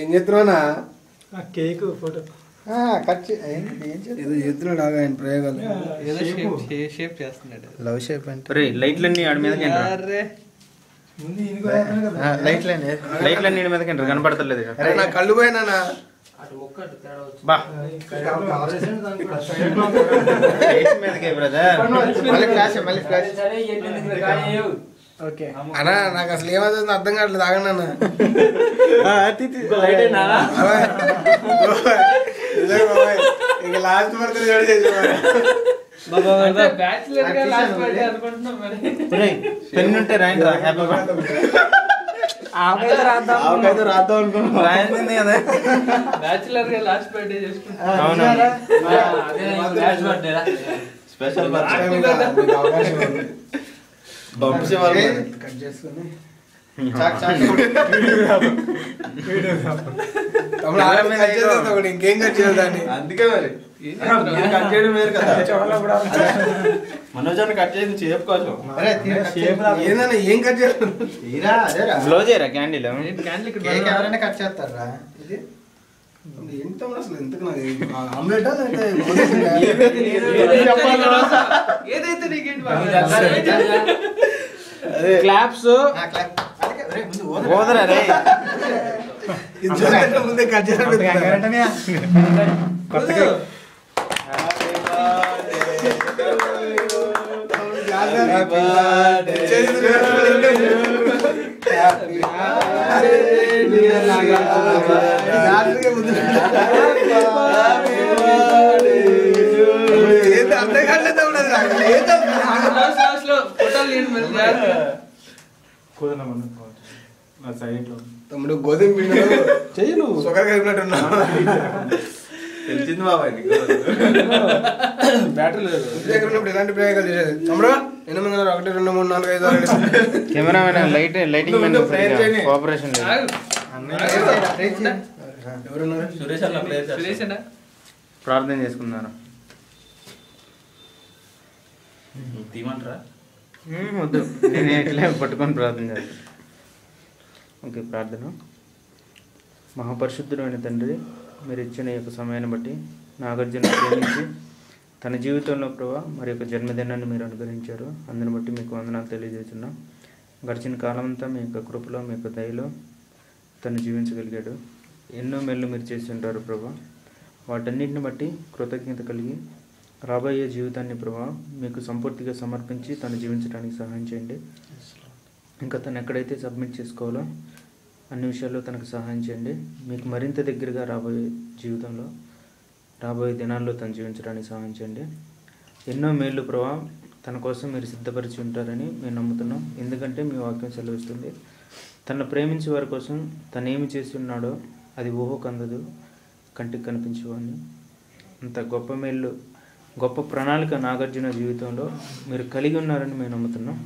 ఏం చేస్తున్నావునా? Cake photo ఏదో చేస్తున్నాడు ఆయన ప్రయోగాలు. షేప్ చేస్తున్నాడు. లవ్ షేప్ అంటే లైట్లన్నీ ఆడి మీదకి లైట్లన్నీ మీదకి కనపడతలేదు. నా కళ్ళు పోయినా బా మీదకే బ్రదర్. అన్నా నాకు అసలు ఏమవుతుంది అర్థం కావట్లేదు. ఆగండి అన్న. ఇంకా లాస్ట్ బర్త్డే పెన్ ఉంటే రాయండి. హ్యాపీ రాద్దాం అనుకున్నా రాయండి కదా. బ్యాచులర్ గా లాస్ట్ బర్త్డే చేసుకుంటా. అవునా స్పెషల్ కట్ చేసుకుని ఇంకేం కట్ చేయాలి. అందుకే మరి కట్ చేయడం వేరు కదా. మనోజాన్ని కట్ చేసి షేప్ కోసం ఏందన్నా ఏం కట్ చేయాలి? బ్లో చేయరా క్యాండిల్? ఎవరైనా కట్ చేస్తారా? ఇది ఎంత అసలు ఎందుకు ఆమ్లెట్ ఏదైతే నీకేంటి క్లాప్స్ ఓదరా రే. ముందే కట్ చేయాలి. అర్థం కాలేదు. తమ్ముడు గోధుమ పిండి చెయ్యి షుగర్ కలిపినట్టున్నా. తెలిసింది బాబాయ్ బ్యాటరీ లేదు. ఎలాంటి ప్రయోగాలు చేసేది తమ్ముడు? 8 1 2 3 4 5 6 కెమెరామెన్ లైటింగ్ మెన్ కోఆపరేషన్ ఎవరున్నారు? సురేష్ అన్న ప్రార్థన చేసుకున్నారు. తీమంటారా? వద్దు, నేను ఇట్లా పట్టుకొని ప్రార్థన చేస్తాను. ఓకే, ప్రార్థన. మహాపరిశుద్ధుడైన తండ్రి, మీరు ఇచ్చిన ఈ యొక్క సమయాన్ని బట్టి నాగార్జున ప్రేమించి తన జీవితంలో ప్రభావ మరి యొక్క జన్మదినాన్ని మీరు అనుగ్రహించారు. అందుని బట్టి మీకు వందనాలు తెలియజేస్తున్నాం. గడిచిన కాలం అంతా మీ యొక్క కృపలో మీ యొక్క దయలో తను జీవించగలిగాడు. ఎన్నో మేళ్ళు మీరు చేసి ఉంటారు ప్రభా. వాటన్నిటిని బట్టి కృతజ్ఞత కలిగి రాబోయే జీవితాన్ని ప్రభా మీకు సంపూర్తిగా సమర్పించి తను జీవించడానికి సహాయం చేయండి. ఇంకా తను ఎక్కడైతే సబ్మిట్ చేసుకోవాలో అన్ని విషయాల్లో తనకు సహాయం చేయండి. మీకు మరింత దగ్గరగా రాబోయే జీవితంలో రాబోయే దినాల్లో తను జీవించడానికి సహాయం చేయండి. ఎన్నో మేళ్ళు ప్రభా తన కోసం మీరు సిద్ధపరిచి ఉంటారని మేము నమ్ముతున్నాం. ఎందుకంటే మీ వాక్యం సెలవిస్తుంది, తను ప్రేమించే వారి కోసం తను ఏమి చేసి ఉన్నాడో అది ఊహకు అందదు, కంటికి కనిపించేవాడిని. అంత గొప్ప మేళ్ళు, గొప్ప ప్రణాళిక నాగార్జున జీవితంలో మీరు కలిగి ఉన్నారని మేము నమ్ముతున్నాం.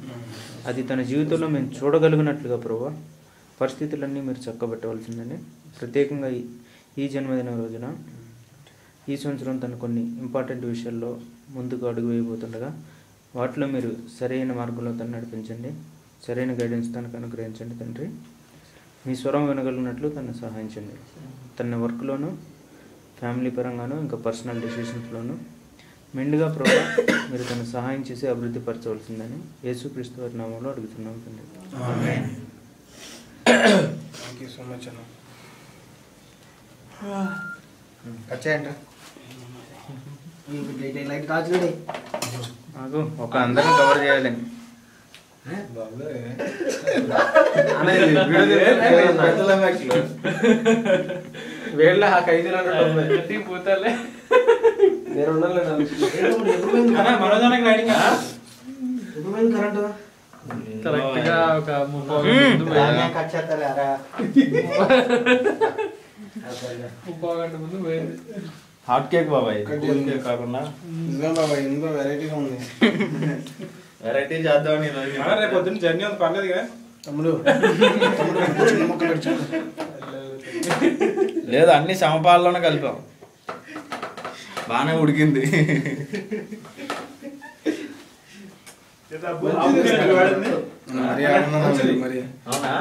అది తన జీవితంలో మేము చూడగలిగినట్లుగా ప్రభా పరిస్థితులన్నీ మీరు చక్కబెట్టవలసిందని, ప్రత్యేకంగా ఈ జన్మదిన రోజున ఈ సంవత్సరం తను కొన్ని ఇంపార్టెంట్ విషయాల్లో ముందుకు అడుగు వేయబోతుండగా వాటిలో మీరు సరైన మార్గంలో తను నడిపించండి. సరైన గైడెన్స్ తనకు అనుగ్రహించండి తండ్రి. మీ స్వరం వినగలిగినట్లు తను సహాయించండి. తన వర్క్లోను, ఫ్యామిలీ పరంగాను, ఇంకా పర్సనల్ డెసిషన్స్లోను మెండుగా ప్రభావ మీరు తను సహాయం చేసి అభివృద్ధి పరచవలసిందని యేసుక్రీస్తు వారి నామంలో అడుగుతున్నాం తండ్రి. థ్యాంక్ యూ సో మచ్ అన్న. వచ్చేయండి లైట్ కాదు నాకు ఒక అందరిని కవర్ చేయాలని వేళ్ళ ఆ ఖైదీలు పోతాలే కరెక్ట్ గా ఒక 30 గంట ముందు పోయింది. హాట్ కేక్ బాబాయ్, కేక్ కాకుండా బాబాయ్ ఇందులో వెరైటీగా ఉంది. వెరైటీ చేద్దామని రేపు పొద్దున్న జర్నీ ఉంది, పర్లేదు కదా తమ్ముడు? చిన్న ముక్క పెట్టి లేదు, అన్ని సమపాలలోనే కలిపాం, బాగానే ఉడికింది. మరి అవునా?